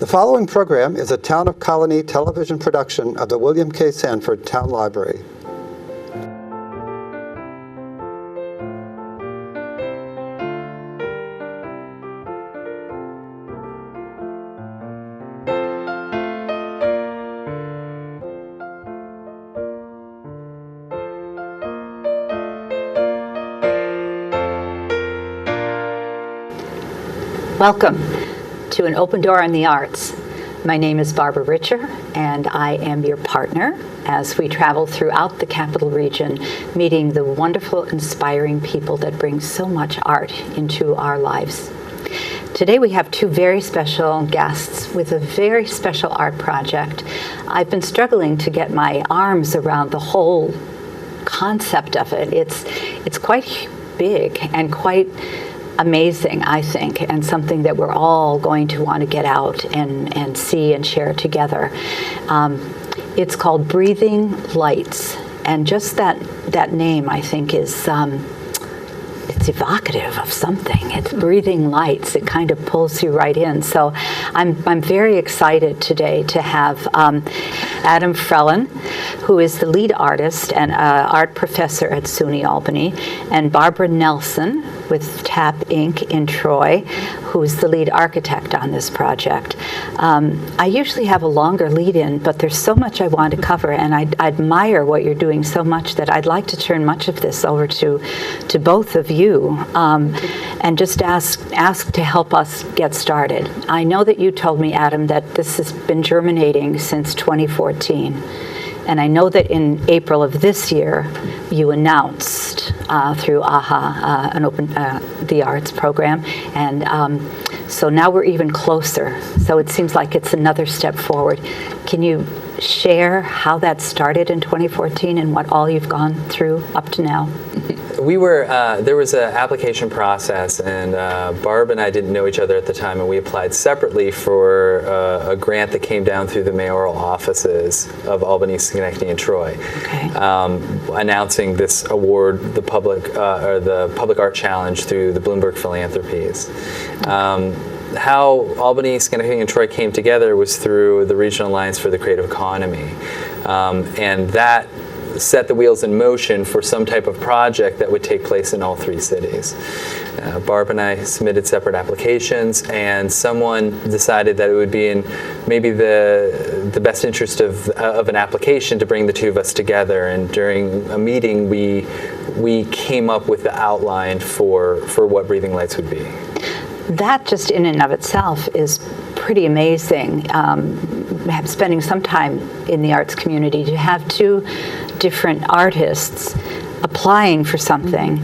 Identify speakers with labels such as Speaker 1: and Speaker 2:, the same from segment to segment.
Speaker 1: The following program is a Town of Colonie television production of the William K. Sanford Town Library.
Speaker 2: Welcome to An Open Door in the Arts. My name is Barbara Richer, and I am your partner as we travel throughout the Capital Region, meeting the wonderful, inspiring people that bring so much art into our lives. Today we have two very special guests with a very special art project. I've been struggling to get my arms around the whole concept of it. It's quite big and quite amazing, I think, and something that we're all going to want to get out and see and share together. It's called Breathing Lights, and just that name, I think, is it's evocative of something. It's Breathing Lights. It kind of pulls you right in. So I'm very excited today to have Adam Frelin, who is the lead artist and art professor at SUNY Albany, and Barbara Nelson with TAP Inc. in Troy, who is the lead architect on this project. I usually have a longer lead-in, but there's so much I want to cover, and I admire what you're doing so much that I'd like to turn much of this over to both of you and just ask to help us get started. I know that you told me, Adam, that this has been germinating since 2014. And I know that in April of this year, you announced through AHA an Open the Arts program, and so now we're even closer. So it seems like it's another step forward. Can you share how that started in 2014 and what all you've gone through up to now?
Speaker 3: We were, there was an application process, and Barb and I didn't know each other at the time, and we applied separately for a grant that came down through the mayoral offices of Albany, Schenectady, and Troy, okay, announcing this award, the public art challenge through the Bloomberg Philanthropies. How Albany, Schenectady, and Troy came together was through the Regional Alliance for the Creative Economy, and that set the wheels in motion for some type of project that would take place in all three cities. Barb and I submitted separate applications, and someone decided that it would be in maybe the best interest of an application to bring the two of us together. And during a meeting, we came up with the outline for what Breathing Lights would be.
Speaker 2: That just in and of itself is pretty amazing. Spending some time in the arts community, to have two different artists applying for something,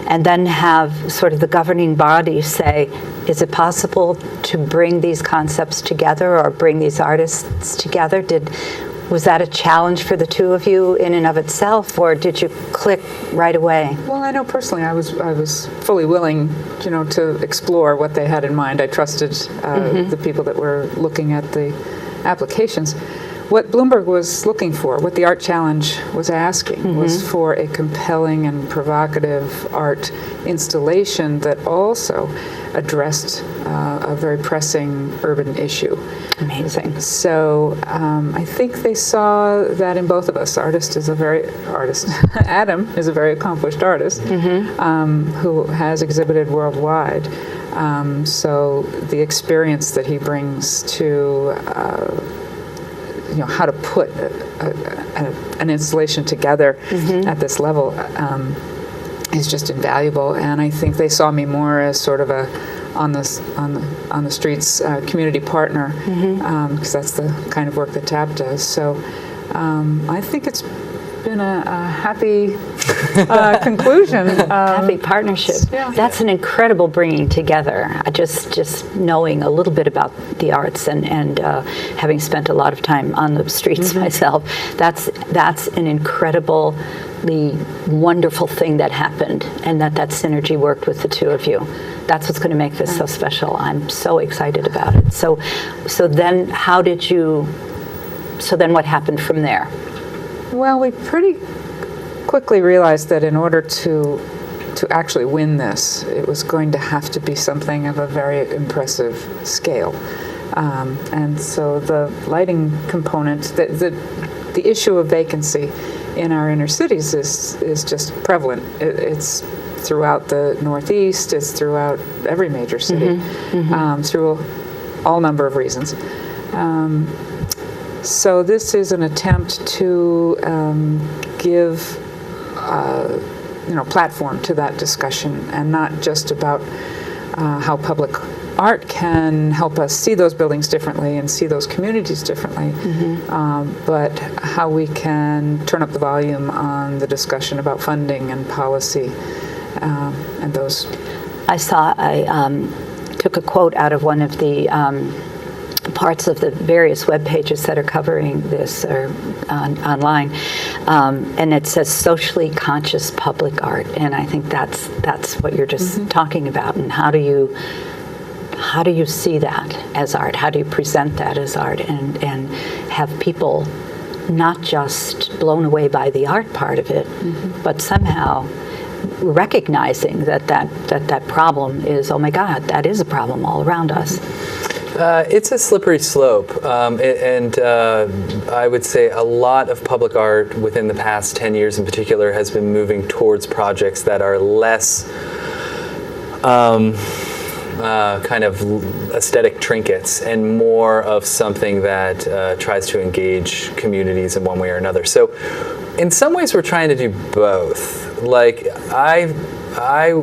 Speaker 2: and then have sort of the governing body say, is it possible to bring these concepts together or bring these artists together? Was that a challenge for the two of you in and of itself, or did you click right away?
Speaker 4: Well, I know personally I was fully willing, to explore what they had in mind. I trusted the people that were looking at the applications. What Bloomberg was looking for, what the Art Challenge was asking, was for a compelling and provocative art installation that also addressed a very pressing urban issue.
Speaker 2: Amazing.
Speaker 4: So I think they saw that in both of us. Adam is a very accomplished artist who has exhibited worldwide. So the experience that he brings to how to put an installation together at this level is just invaluable. And I think they saw me more as sort of a on the streets community partner, because that's the kind of work that TAP does. So I think it's been a happy conclusion.
Speaker 2: Happy partnership.
Speaker 4: Yeah.
Speaker 2: That's an incredible bringing together. Just knowing a little bit about the arts and having spent a lot of time on the streets myself, that's an incredibly wonderful thing that happened, and that synergy worked with the two of you. That's what's going to make this so special. I'm so excited about it. So then what happened from there?
Speaker 4: Well, we pretty quickly realized that in order to actually win this, it was going to have to be something of a very impressive scale. And so the lighting component, the issue of vacancy in our inner cities is just prevalent. It's throughout the Northeast, it's throughout every major city, through all number of reasons. So this is an attempt to give platform to that discussion, and not just about how public art can help us see those buildings differently and see those communities differently, but how we can turn up the volume on the discussion about funding and policy and those.
Speaker 2: I took a quote out of one of the parts of the various web pages that are covering this or online, and it says socially conscious public art, and I think that's what you're just talking about. And how do you see that as art? How do you present that as art, and have people not just blown away by the art part of it, but somehow recognizing that problem is, oh my God, that is a problem all around us.
Speaker 3: It's a slippery slope, and I would say a lot of public art within the past 10 years in particular has been moving towards projects that are less kind of aesthetic trinkets and more of something that tries to engage communities in one way or another. So in some ways we're trying to do both. Like I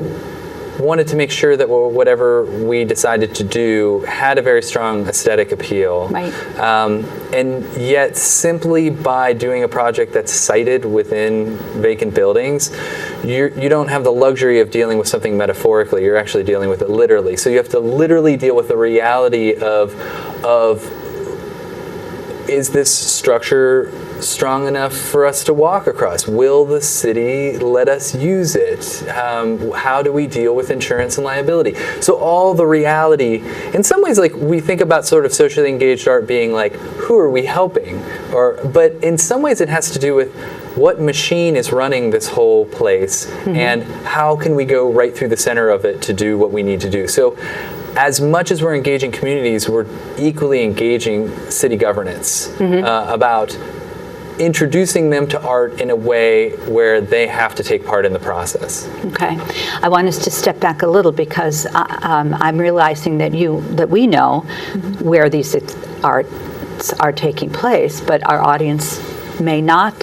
Speaker 3: wanted to make sure that whatever we decided to do had a very strong aesthetic appeal.
Speaker 2: Right.
Speaker 3: And yet simply by doing a project that's sited within vacant buildings, you don't have the luxury of dealing with something metaphorically. You're actually dealing with it literally. So you have to literally deal with the reality of is this structure strong enough for us to walk across? Will the city let us use it? How do we deal with insurance and liability? So all the reality, in some ways, like we think about sort of socially engaged art being like, who are we helping? But in some ways it has to do with what machine is running this whole place, and how can we go right through the center of it to do what we need to do. So as much as we're engaging communities, we're equally engaging city governance about introducing them to art in a way where they have to take part in the process.
Speaker 2: Okay. I want us to step back a little because I'm realizing that we know where these arts are taking place, but our audience may not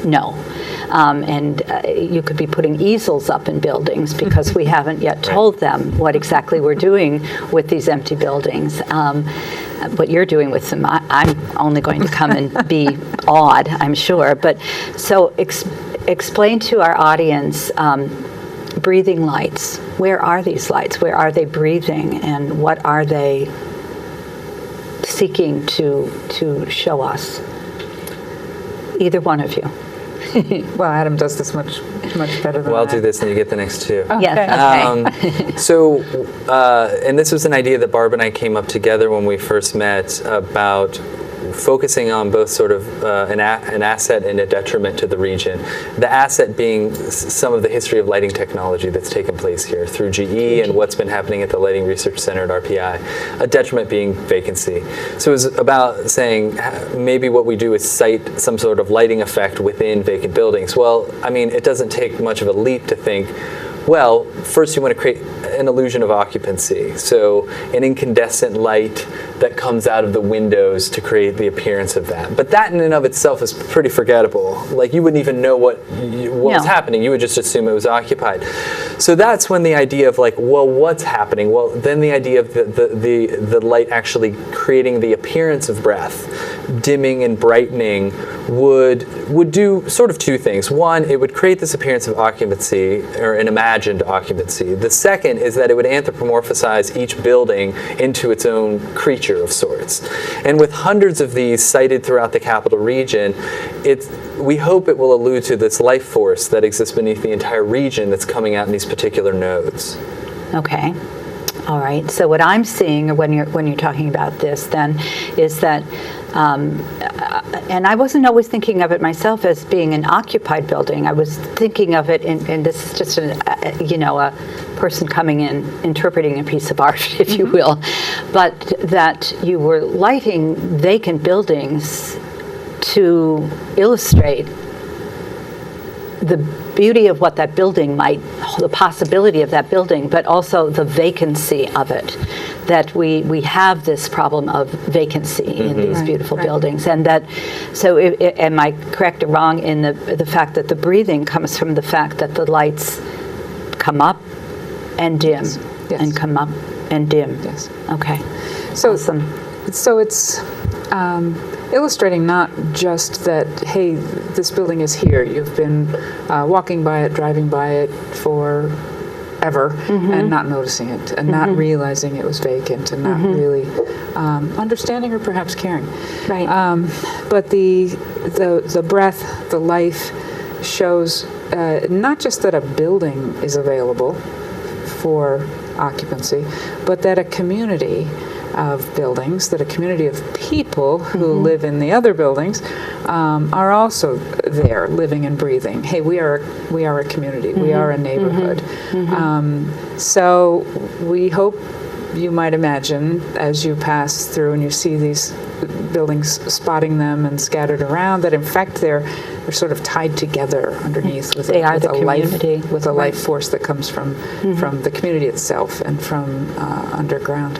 Speaker 2: know. And you could be putting easels up in buildings because we haven't yet told them what exactly we're doing with these empty buildings. What you're doing with them, I'm only going to come and be awed, I'm sure. But so explain to our audience breathing lights. Where are these lights? Where are they breathing? And what are they seeking to show us? Either one of you.
Speaker 4: Well, Adam does this much better than
Speaker 3: Well, I'll
Speaker 4: I.
Speaker 3: do this and you get the next two.
Speaker 2: Yes, okay.
Speaker 3: So, and this was an idea that Barb and I came up together when we first met about focusing on both sort of an asset and a detriment to the region. The asset being some of the history of lighting technology that's taken place here through GE and what's been happening at the Lighting Research Center at RPI. A detriment being vacancy. So it was about saying maybe what we do is cite some sort of lighting effect within vacant buildings. Well, I mean, it doesn't take much of a leap to think, well, first you want to create an illusion of occupancy. So an incandescent light that comes out of the windows to create the appearance of that. But that in and of itself is pretty forgettable. Like you wouldn't even know what was happening. You would just assume it was occupied. So that's when the idea of like, well, what's happening? Well, then the idea of the light actually creating the appearance of breath, dimming and brightening would do sort of two things. One, it would create this appearance of occupancy or an imagined occupancy. The second is that it would anthropomorphize each building into its own creature of sorts. And with hundreds of these cited throughout the capital region, we hope it will allude to this life force that exists beneath the entire region that's coming out in these particular nodes.
Speaker 2: Okay. All right. So what I'm seeing when you're talking about this, then, is that, and I wasn't always thinking of it myself as being an occupied building. I was thinking of it, and this is just a person coming in, interpreting a piece of art, if you will, but that you were lighting vacant buildings to illustrate the beauty of what that building the possibility of that building, but also the vacancy of it. That we have this problem of vacancy in these beautiful buildings, and that. So, am I correct or wrong in the fact that the breathing comes from the fact that the lights come up and dim,
Speaker 4: Yes.
Speaker 2: and come up and dim?
Speaker 4: Yes.
Speaker 2: Okay.
Speaker 4: So,
Speaker 2: Awesome.
Speaker 4: so it's illustrating not just that, hey, this building is here. You've been walking by it, driving by it forever, and not noticing it, and not realizing it was vacant, and not really understanding or perhaps caring.
Speaker 2: Right.
Speaker 4: But the breath, the life shows not just that a building is available for occupancy, but that a community of buildings, that a community of people who live in the other buildings are also there, living and breathing. Hey, we are a community. We are a neighborhood. So we hope you might imagine, as you pass through and you see these buildings, spotting them and scattered around, that in fact they're sort of tied together underneath with
Speaker 2: They are the
Speaker 4: a life,
Speaker 2: community.
Speaker 4: with a life force that comes from the community itself and from underground.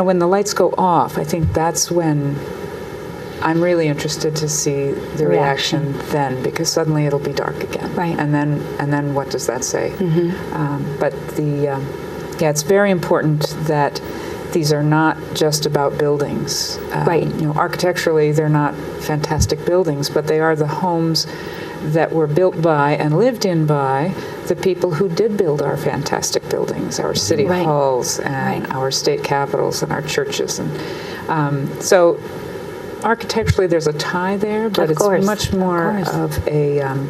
Speaker 4: When the lights go off, I think that's when I'm really interested to see the reaction then, because suddenly it'll be dark again.
Speaker 2: Right.
Speaker 4: And then what does that say? But it's very important that these are not just about buildings.
Speaker 2: Right.
Speaker 4: Architecturally, they're not fantastic buildings, but they are the homes that were built by and lived in by the people who did build our fantastic buildings, our city halls and our state capitals and our churches. And so architecturally there's a tie there, but it's much more of an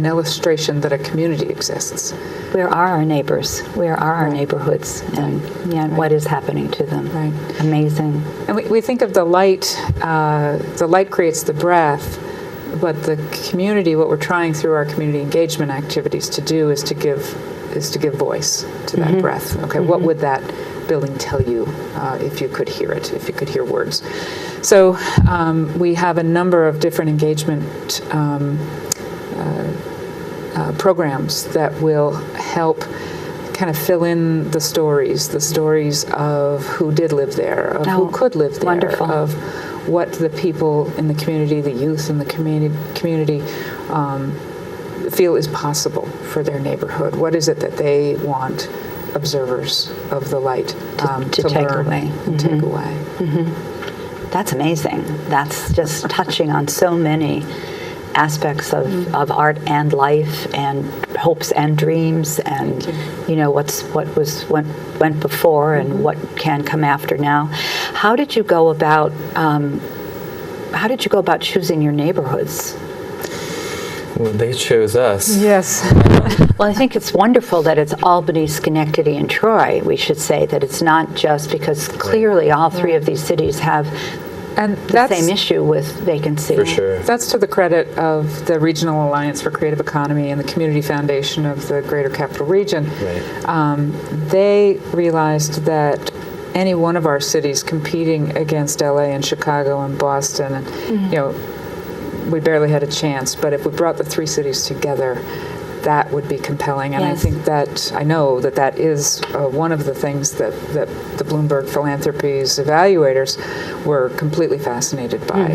Speaker 4: illustration that a community exists.
Speaker 2: Where are our neighbors? Where are our neighborhoods? And what is happening to them?
Speaker 4: Right.
Speaker 2: Amazing.
Speaker 4: And we think of the light creates the breath, but the community, what we're trying through our community engagement activities to do is to give voice to that breath. Okay, what would that building tell you if you could hear it, if you could hear words? So we have a number of different engagement programs that will help kind of fill in the stories of who did live there, of who could live there,
Speaker 2: wonderful.
Speaker 4: Of what the people in the community, the youth in the community feel is possible for their neighborhood. What is it that they want observers of the light
Speaker 2: to take
Speaker 4: learn
Speaker 2: away.
Speaker 4: and take away?
Speaker 2: That's amazing. That's just touching on so many aspects of art and life and hopes and dreams and what went before and what can come after now. How did you go about choosing your neighborhoods?
Speaker 3: Well, they chose us.
Speaker 4: Yes.
Speaker 2: Well, I think it's wonderful that it's Albany, Schenectady, and Troy. We should say that it's not just because clearly all three of these cities have
Speaker 4: And
Speaker 2: the same issue with vacancy.
Speaker 3: For sure.
Speaker 4: That's to the credit of the Regional Alliance for Creative Economy and the Community Foundation of the Greater Capital Region.
Speaker 3: Right.
Speaker 4: They realized that any one of our cities competing against LA and Chicago and Boston, and we barely had a chance. But if we brought the three cities together, that would be compelling. And
Speaker 2: Yes.
Speaker 4: I think I know that is one of the things that the Bloomberg Philanthropies evaluators were completely fascinated by.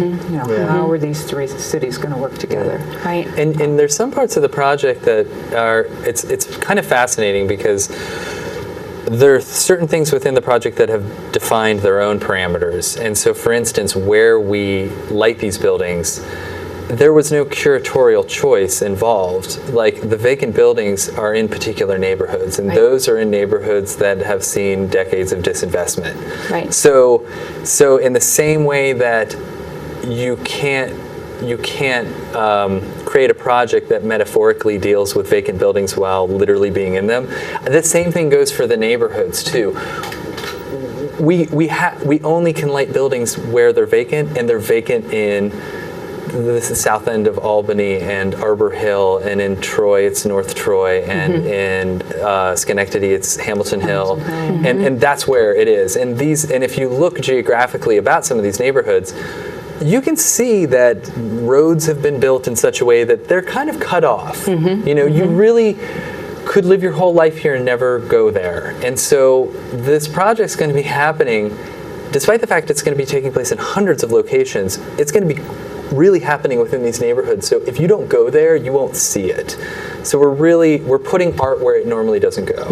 Speaker 4: How are these three cities going to work together?
Speaker 2: Right.
Speaker 3: And there's some parts of the project that it's kind of fascinating because there are certain things within the project that have defined their own parameters. And so, for instance, where we light these buildings, there was no curatorial choice involved. Like, the vacant buildings are in particular neighborhoods, and those are in neighborhoods that have seen decades of disinvestment.
Speaker 2: Right.
Speaker 3: So in the same way that you can't you can't create a project that metaphorically deals with vacant buildings while literally being in them. The same thing goes for the neighborhoods too. We only can light buildings where they're vacant, and they're vacant in the south end of Albany and Arbor Hill, and in Troy it's North Troy, and in Schenectady it's Hamilton Hill, and that's where it is. And if you look geographically about some of these neighborhoods, you can see that roads have been built in such a way that they're kind of cut off. You really could live your whole life here and never go there. And so this project's going to be happening, despite the fact it's going to be taking place in hundreds of locations, it's going to be really happening within these neighborhoods. So if you don't go there, you won't see it. So we're putting art where it normally doesn't go.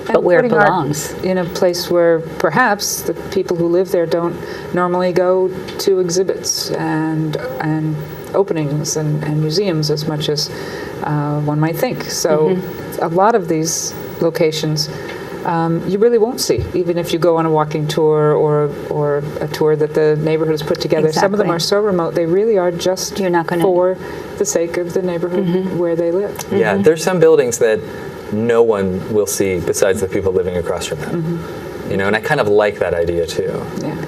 Speaker 2: But where it
Speaker 4: putting art
Speaker 2: belongs.
Speaker 4: in a place where perhaps the people who live there don't normally go to exhibits and openings and museums as much as one might think. So a lot of these locations you really won't see, even if you go on a walking tour or a tour that the neighborhood has put together. Some of them are so remote, they really are just for the sake of the neighborhood where they live.
Speaker 3: Yeah, there's some buildings that no one will see besides the people living across from them. And I kind of like that idea too.
Speaker 4: Yeah.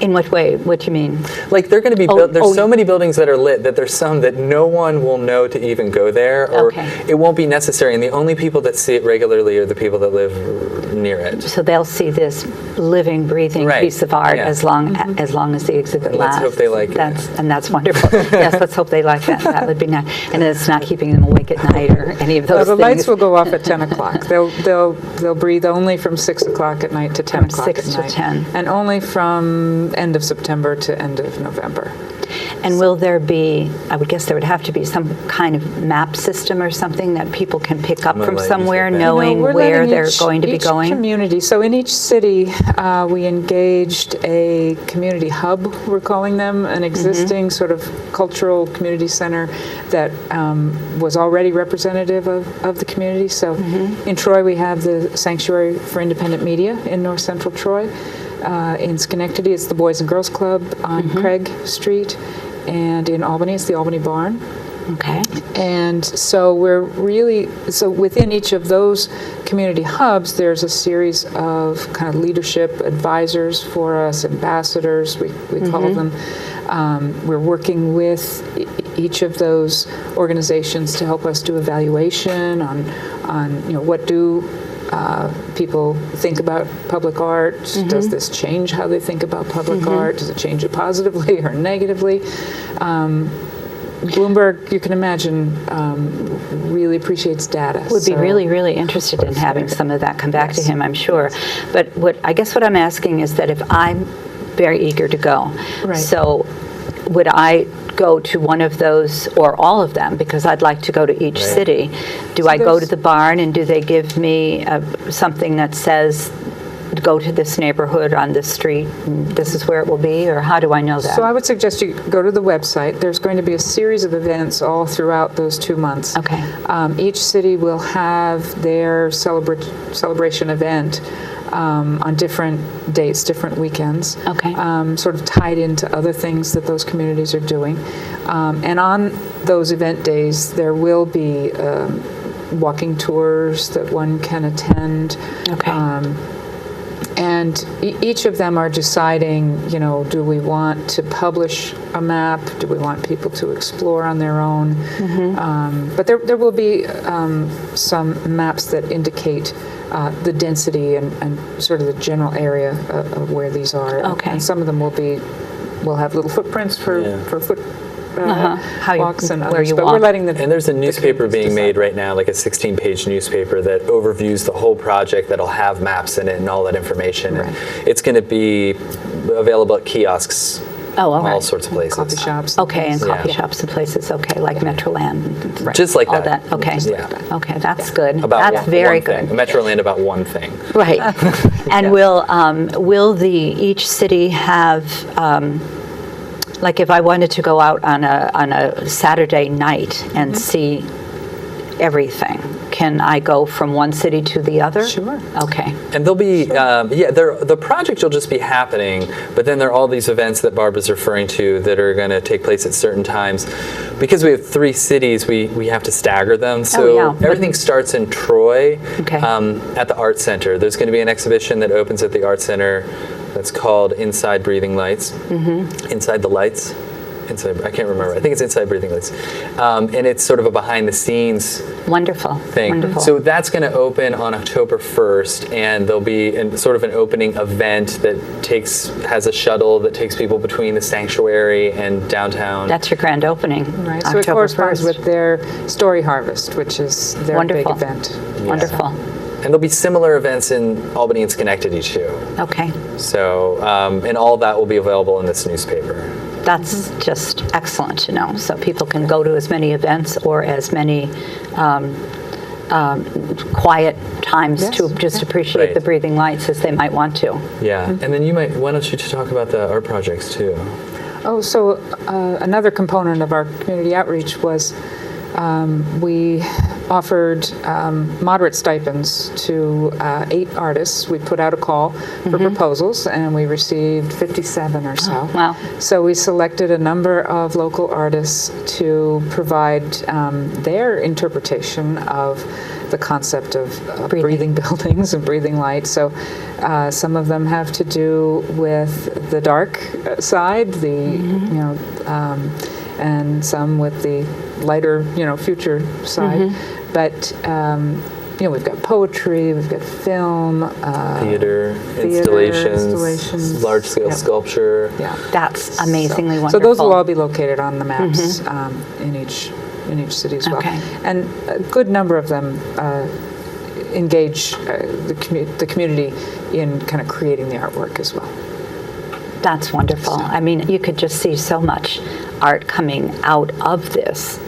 Speaker 2: In what way? What do you mean?
Speaker 3: Like they're going to be there's so many buildings that are lit that there's some that no one will know to even go there, or it won't be necessary, and the only people that see it regularly are the people that live near it.
Speaker 2: So they'll see this living, breathing piece of art as long as the exhibit lasts.
Speaker 3: Let's hope they like it.
Speaker 2: That's wonderful. Yes, let's hope they like that. That would be nice. And it's not keeping them awake at night or any of those
Speaker 4: the
Speaker 2: things.
Speaker 4: lights will go off at 10 o'clock. They'll breathe only from 6 o'clock at night to 10 o'clock at night.
Speaker 2: 6 to 10.
Speaker 4: And only from end of September to end of November.
Speaker 2: And will there be, I would guess there would have to be some kind of map system or something that people can pick up from somewhere, knowing where they're going to be going?
Speaker 4: Each community, so in each city, we engaged a community hub, we're calling them, an existing sort of cultural community center that was already representative of the community. So in Troy, we have the Sanctuary for Independent Media in North Central Troy. In Schenectady, it's the Boys and Girls Club on Craig Street. And in Albany, it's the Albany Barn.
Speaker 2: Okay.
Speaker 4: And so within each of those community hubs, there's a series of kind of leadership advisors for us, ambassadors, we call them. We're working with each of those organizations to help us do evaluation on what do people think about public art. Does this change how they think about public art? Does it change it positively or negatively? Bloomberg, you can imagine, really appreciates data.
Speaker 2: Would be really, really interested in having some of that come back to him, I'm sure. But what I'm asking is that if I'm very eager to go, so would I go to one of those or all of them, because I'd like to go to each city? Do I go to the barn and do they give me something that says go to this neighborhood on this street and this is where it will be, or how do I know that?
Speaker 4: So I would suggest you go to the website. There's going to be a series of events all throughout those 2 months.
Speaker 2: Okay.
Speaker 4: Each city will have their celebration event on different dates, different weekends, sort of tied into other things that those communities are doing. And on those event days, there will be walking tours that one can attend. And each of them are deciding, do we want to publish a map? Do we want people to explore on their own? But there will be some maps that indicate the density and sort of the general area of where these are. And some of them will have little footprints for foot walks and others.
Speaker 2: Where you
Speaker 4: but
Speaker 2: walk.
Speaker 4: We're letting the
Speaker 3: And there's a newspaper being made right now, like a 16-page newspaper that overviews the whole project, that'll have maps in it and all that information. And it's going to be available at kiosks, all sorts of places.
Speaker 4: Coffee shops.
Speaker 2: And coffee shops and places, like Metroland.
Speaker 3: Just like
Speaker 2: all
Speaker 3: that.
Speaker 2: Okay, that's good.
Speaker 3: About
Speaker 2: that's very
Speaker 3: one
Speaker 2: good.
Speaker 3: thing. Metroland about one thing.
Speaker 2: Right. And will each city have like if I wanted to go out on a Saturday night and see everything, can I go from one city to the other?
Speaker 4: Sure.
Speaker 2: Okay.
Speaker 3: And there'll be, the project will just be happening, but then there are all these events that Barbara's referring to that are going to take place at certain times. Because we have 3 cities, we have to stagger them. So
Speaker 2: yeah.
Speaker 3: everything starts in Troy
Speaker 2: Okay.
Speaker 3: at the Art Center. There's going to be an exhibition that opens at the Art Center that's called Inside Breathing Lights. Inside the Lights. Inside, I can't remember. I think it's Inside Breathing Lights. And it's sort of a behind-the-scenes
Speaker 2: Wonderful.
Speaker 3: thing.
Speaker 2: Wonderful.
Speaker 3: So that's going to open on October 1st, and there'll be sort of an opening event that has a shuttle that takes people between the sanctuary and downtown.
Speaker 2: That's your grand opening.
Speaker 4: Right. So it
Speaker 2: October
Speaker 4: corresponds
Speaker 2: 1st.
Speaker 4: with their Story Harvest, which is their
Speaker 2: Wonderful.
Speaker 4: big event.
Speaker 2: Wonderful.
Speaker 3: And there'll be similar events in Albany and Schenectady too.
Speaker 2: Okay.
Speaker 3: So, and all that will be available in this newspaper.
Speaker 2: That's just excellent to know. So people can go to as many events or as many quiet times
Speaker 4: Yes.
Speaker 2: to just appreciate
Speaker 3: Right.
Speaker 2: the breathing lights as they might want to.
Speaker 3: Yeah, and then why don't you talk about the art projects too?
Speaker 4: Oh, so another component of our community outreach was we offered moderate stipends to 8 artists. We put out a call for proposals, and we received 57 or so.
Speaker 2: Wow.
Speaker 4: So we selected a number of local artists to provide their interpretation of the concept of breathing buildings and breathing light. So some of them have to do with the dark side, and some with the lighter, future side. But we've got poetry, we've got film,
Speaker 3: Theater, installations, large-scale sculpture.
Speaker 4: Yeah.
Speaker 2: That's amazingly
Speaker 4: So
Speaker 2: wonderful.
Speaker 4: those will all be located on the maps in each city as well.
Speaker 2: Okay.
Speaker 4: And a good number of them engage the community in kind of creating the artwork as well.
Speaker 2: That's wonderful. I mean, you could just see so much art coming out of this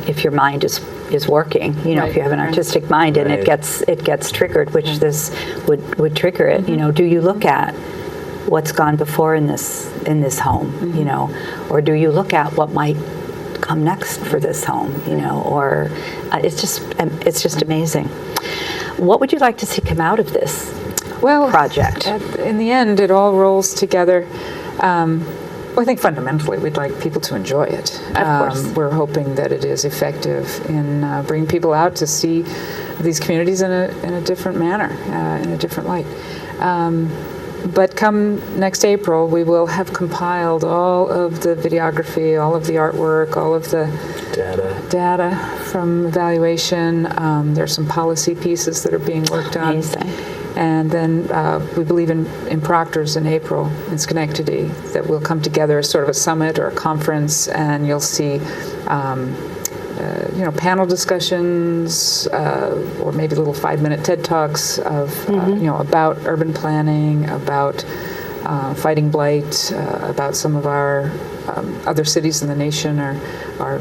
Speaker 2: if your mind is working. If you have an artistic mind and it gets triggered, which this would trigger it. Do you look at what's gone before in this home? Or do you look at what might come next for this home? Or it's just amazing. What would you like to see come out of this project?
Speaker 4: In the end, it all rolls together. I think fundamentally we'd like people to enjoy it.
Speaker 2: Of course.
Speaker 4: We're hoping that it is effective in bringing people out to see these communities in a different manner, in a different light. But come next April, we will have compiled all of the videography, all of the artwork, all of the data from evaluation. There's some policy pieces that are being worked on.
Speaker 2: Amazing.
Speaker 4: And then we believe in Proctor's in April in Schenectady that we'll come together as sort of a summit or a conference, and you'll see panel discussions or maybe little 5-minute TED Talks of about urban planning, about fighting blight, about some of our other cities in the nation are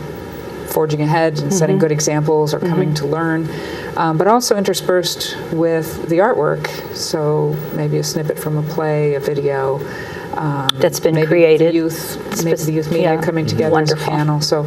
Speaker 4: forging ahead and setting good examples or coming to learn, but also interspersed with the artwork. So maybe a snippet from a play, a video.
Speaker 2: That's been
Speaker 4: maybe
Speaker 2: created.
Speaker 4: Maybe the youth media coming together
Speaker 2: Wonderful.
Speaker 4: as a panel. So,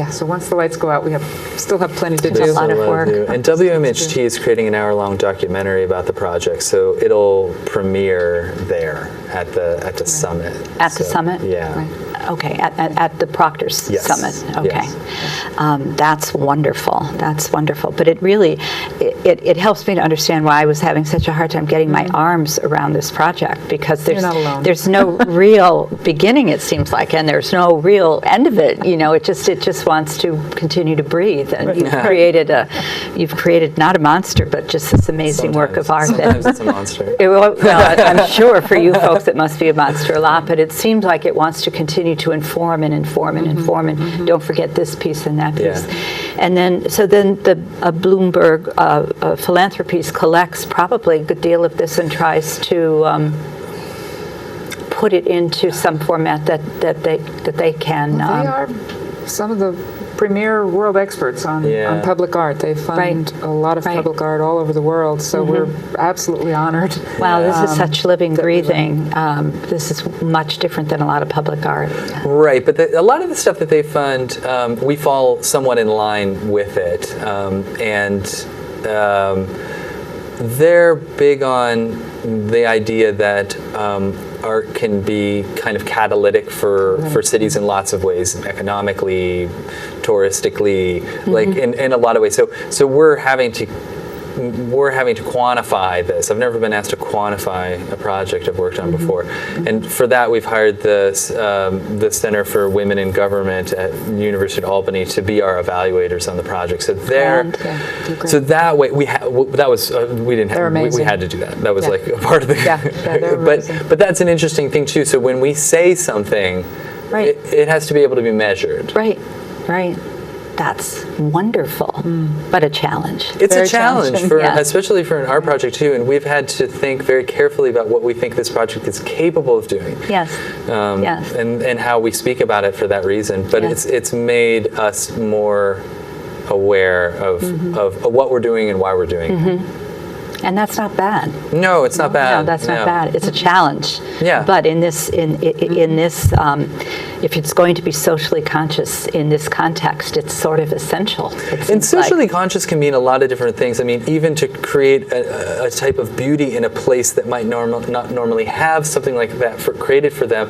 Speaker 4: so once the lights go out, we still have plenty to
Speaker 2: There's
Speaker 4: do.
Speaker 2: a lot of work.
Speaker 3: And WMHT is creating an hour-long documentary about the project, so it'll premiere there at the summit.
Speaker 2: At the summit?
Speaker 3: Yeah.
Speaker 4: Right.
Speaker 2: Okay, at the Proctor's
Speaker 3: Yes.
Speaker 2: Summit. Okay.
Speaker 3: Yes.
Speaker 2: That's wonderful. That's wonderful. But it really, it helps me to understand why I was having such a hard time getting my arms around this project, because
Speaker 4: You're not alone.
Speaker 2: there's no real beginning, it seems like, and there's no real end of it. It just wants to continue to breathe. And you've created not a monster, but just this amazing work of art.
Speaker 3: Sometimes it's a monster.
Speaker 2: Well, I'm sure for you folks it must be a monster a lot, but it seems like it wants to continue to inform and inform and inform, and don't forget this piece and that piece.
Speaker 3: Yeah.
Speaker 2: And then the Bloomberg Philanthropies collects probably a good deal of this and tries to put it into some format that they can
Speaker 4: They are some of the premier world experts on public art. They fund a lot of public art all over the world, so we're absolutely honored.
Speaker 2: Wow, this is such living, breathing. This is much different than a lot of public art.
Speaker 3: Right, but a lot of the stuff that they fund, we fall somewhat in line with it. They're big on the idea that art can be kind of catalytic for cities in lots of ways, economically, touristically, like in a lot of ways. So we're having to quantify this. I've never been asked to quantify a project I've worked on before, and for that we've hired the Center for Women in Government at University of Albany to be our evaluators on the project. So so that way we had to do that. That was like a part of the. But that's an interesting thing too. So when we say something, it has to be able to be measured.
Speaker 2: Right. That's wonderful, but a challenge.
Speaker 3: It's a challenge, especially for an art project too, and we've had to think very carefully about what we think this project is capable of doing.
Speaker 2: Yes.
Speaker 3: And how we speak about it for that reason. But it's made us more aware of what we're doing and why we're doing it.
Speaker 2: And that's not bad.
Speaker 3: No, it's not bad.
Speaker 2: No, that's not bad. It's a challenge.
Speaker 3: Yeah.
Speaker 2: But in this, if it's going to be socially conscious in this context, it's sort of essential.
Speaker 3: And socially conscious can mean a lot of different things. I mean, even to create a type of beauty in a place that might not normally have something like that created for them,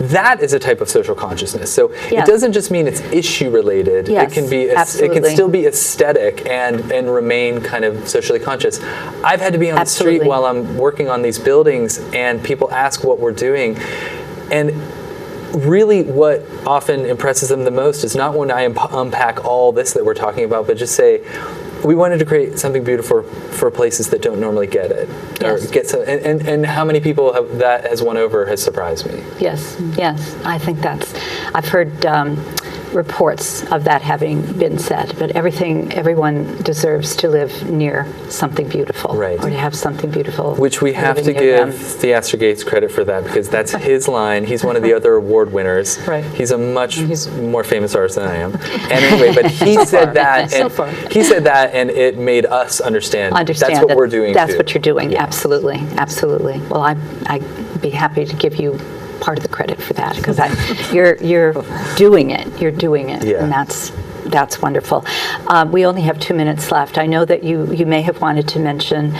Speaker 3: that is a type of social consciousness. So it doesn't just mean it's issue related.
Speaker 2: Yes,
Speaker 3: it can be.
Speaker 2: absolutely.
Speaker 3: It can still be aesthetic and remain kind of socially conscious. I've had to be on the street while I'm working on these buildings, and people ask what we're doing, and really what often impresses them the most is not when I unpack all this that we're talking about, but just say, we wanted to create something beautiful for places that don't normally get it.
Speaker 2: Yes.
Speaker 3: Or get some, and how many people that has won over has surprised me.
Speaker 2: Yes. I think I've heard reports of that having been said, but everyone deserves to live near something beautiful,
Speaker 3: right,
Speaker 2: or to have something beautiful.
Speaker 3: Which we have to give Theaster Gates credit for that, because that's his line. He's one of the other award winners.
Speaker 4: Right.
Speaker 3: He's a much more famous artist than I am. And anyway, but he said that, and it made us understand that's what we're doing.
Speaker 2: That's
Speaker 3: too.
Speaker 2: what you're doing.
Speaker 3: Yeah.
Speaker 2: Absolutely. Well, I'd be happy to give you part of the credit for that, because you're doing it. You're doing it, and that's wonderful. We only have 2 minutes left. I know that you may have wanted to mention,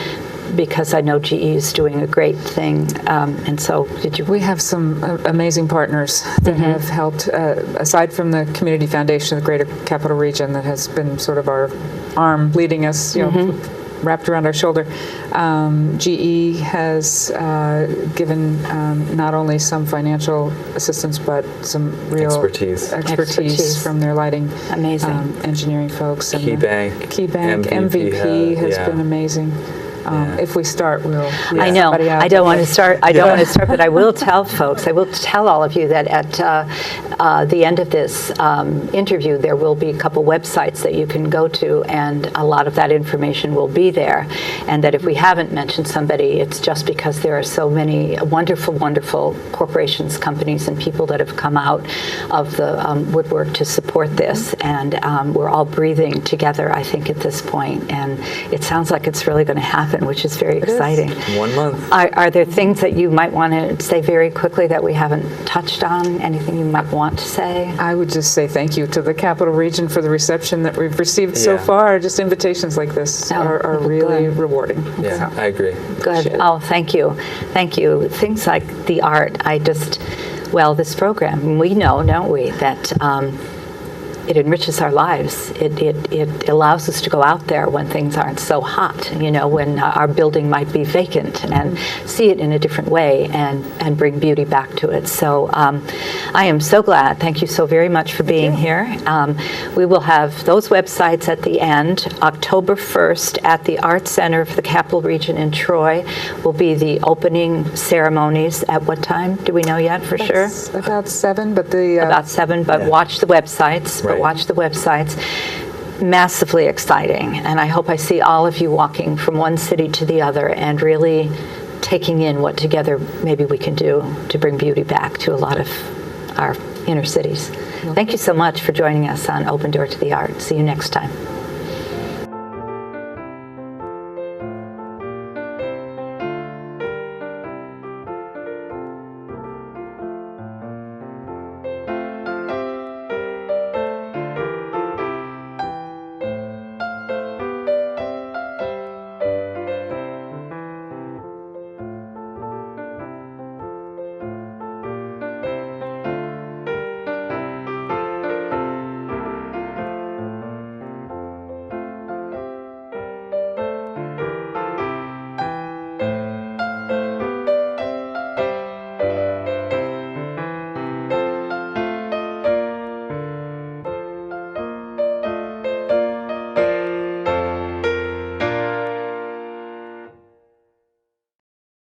Speaker 2: because I know GE is doing a great thing, and so did you?
Speaker 4: We have some amazing partners that have helped, aside from the Community Foundation of the Greater Capital Region that has been sort of our arm leading us, wrapped around our shoulder. GE has given not only some financial assistance, but some real expertise from their lighting engineering folks. And KeyBank MVP has been amazing. If we start, we'll.
Speaker 2: I know. I don't want to start. But I will tell folks. I will tell all of you that at the end of this interview, there will be a couple websites that you can go to, and a lot of that information will be there. And that if we haven't mentioned somebody, it's just because there are so many wonderful, wonderful corporations, companies, and people that have come out of the woodwork to support this, and we're all breathing together, I think, at this point. And it sounds like it's really going to happen, which is very exciting.
Speaker 3: 1 month.
Speaker 2: Are there things that you might want to say very quickly that we haven't touched on? Anything you might want to say?
Speaker 4: I would just say thank you to the Capital Region for the reception that we've received so far. Just invitations like this are really rewarding.
Speaker 3: Yeah, I agree.
Speaker 2: Good. Oh, thank you. Thank you. Things like the art, this program, we know, don't we, that it enriches our lives. It allows us to go out there when things aren't so hot, when our building might be vacant, and see it in a different way and bring beauty back to it. So I am so glad. Thank you so very much for being here. We will have those websites at the end. October 1st at the Art Center for the Capital Region in Troy will be the opening ceremonies. At what time? Do we know yet for sure?
Speaker 4: About 7, but
Speaker 2: watch the websites.
Speaker 3: Right.
Speaker 2: Watch the websites. Massively exciting, and I hope I see all of you walking from one city to the other and really taking in what together maybe we can do to bring beauty back to a lot of our inner cities. Thank you so much for joining us on Open Door to the Arts. See you next time.